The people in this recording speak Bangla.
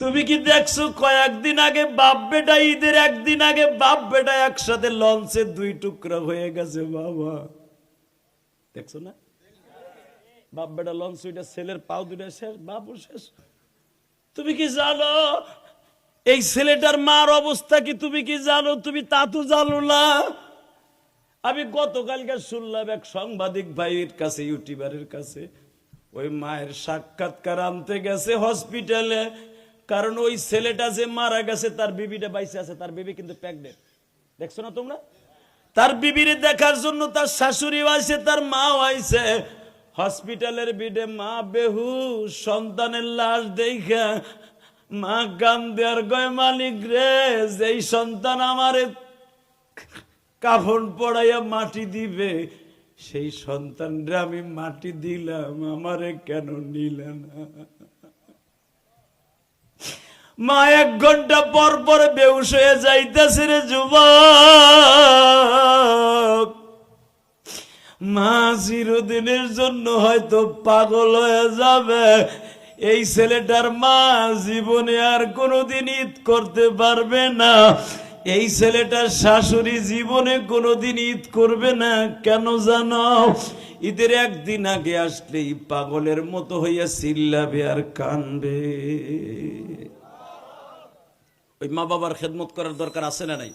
তুমি কি দেখছো কয়েকদিন আগে বাপ বেটা, ঈদের একদিন আগে বাপ বেটা একসাথে লঞ্চে দুই টুকরা হয়ে গেছে বাবা, দেখছো না? বাপ বেটা লঞ্চ, ওইটা ছেলের পাও দুটা শেষ, বাপও শেষ। তুমি কি জানো এই ছেলেটার মার অবস্থা কি? তুমি কি জানো? তুমি তা তো জানো না। আমি গতকালকে শুনলাম এক সাংবাদিক ভাইয়ের কাছে, ইউটিউবারের কাছে, ওই মায়ের সাক্ষাৎকার আনতে গেছে হসপিটালে, কারণ ওই ছেলেটা যে মারা গেছে তার বিবিটা বাইসে আছে, তার বিবি কিন্তু প্রেগনেন্ট, দেখছো না তোমরা? তার বিবিরে দেখার জন্য তার শাশুড়ি আইছে, তার মাও আইছে হসপিটালের বিডে। মা বেহুশ, সন্তানের লাশ দেখা মা গান দেয়ার গয়, মালিক রে, যেই সন্তান আমারে কাফন পড়াইয়া মাটি দিবে, সেই সন্তানরা আমি মাটি দিলাম, আমারে কেন নিলে না? মা 1 ঘন্টা পর পর বেহুশ হয়ে যাইতেছে রে যুবক। মা চিরদিনের জন্য হয়তো পাগল হয়ে যাবে। এই ছেলেটার মা জীবনে আর কোনোদিন ঈদ করতে পারবে না। এই ছেলেটার শাশুড়ি জীবনে কোনোদিন ঈদ করবে না। কেন জানো? ঈদের একদিন আগে আসলেই পাগলের মতো হইয়া চিল্লাবে আর কানবে। ওই মা বাবার খেদমত করার দরকার আছে না নাই?